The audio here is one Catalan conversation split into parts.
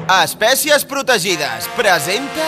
Espècies protegides presenta...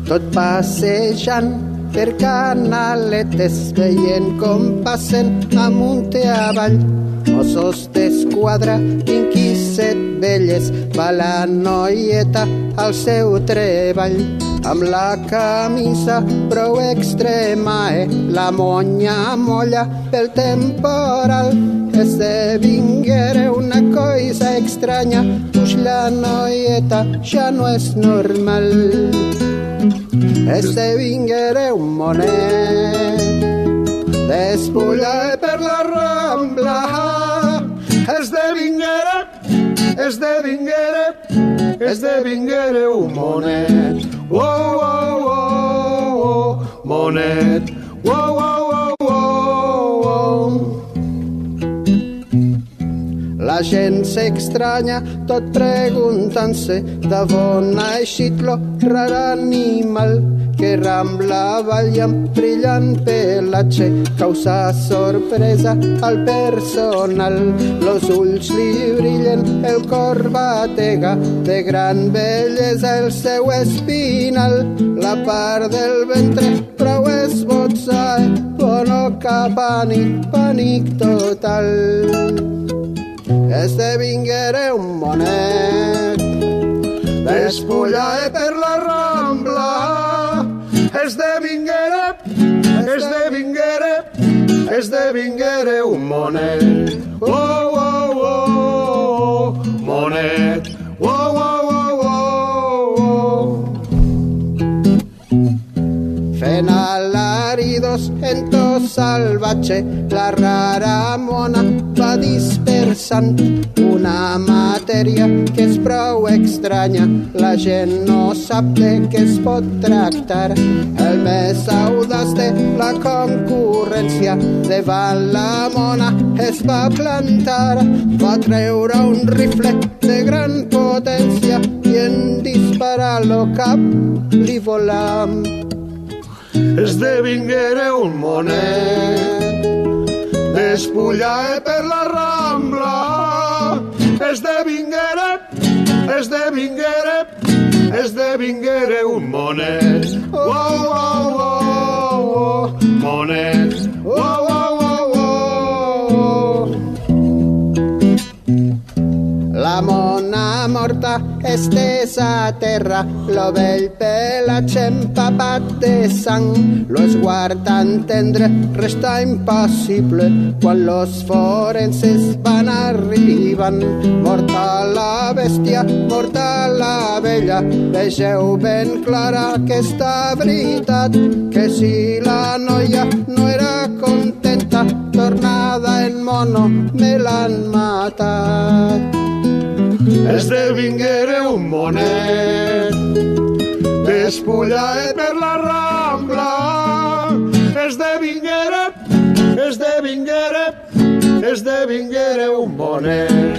Tot passejant per canaletes, veient com passen amunt i avall. Mossos d'esquadra, 27 velles, va la noieta al seu treball. Amb la camisa prou extrema, la monya molla pel temporal. Esdevinguera una cosa estranya, puix la noieta ja no és normal. Esdevinguera un monet, despullar per la Rambla. Esdevinguera un monet. Wow, wow, wow, wow, monet. Wow, wow, wow, wow. La gent s'estranya, tot preguntant-se d'on ha eixit lo rar animal que rambla ballant brillant pelatge, causa sorpresa al personal. Los ulls li brillen, el cor batega, de gran bellesa el seu espinal. La part del ventre prou esbotza, però no cap pànic total. Esdevinguera un monet, despullar per la Rambla. Esdevinguera un monet. Oh, oh, oh, monet. Oh, oh, oh, oh. Fent alaridos en to salvatge, la rara mona va dispersant una matèria que és prou estranya. La gent no sap de què es pot tractar. El més audaç de la concurrència davant la mona es va plantar. Va treure un rifle de gran potència i en disparar-lo cap li volà. Esdevinguera un monet, despullar per la Rambla. Esdevinguera un monet. Oh, oh, oh, oh, monet. Oh, oh, oh, oh. La mona morta estesa a terra, lo vell pelatge empapat de sang. Lo esguardant tendre resta impassible quan los forenses van arribant. Morta la bèstia, morta la vella, vegeu ben clara aquesta veritat, que si la noia no era contenta, tornada en mono me l'han matat. Esdevinguera un monet, despullar per la Rambla. Esdevinguera un monet.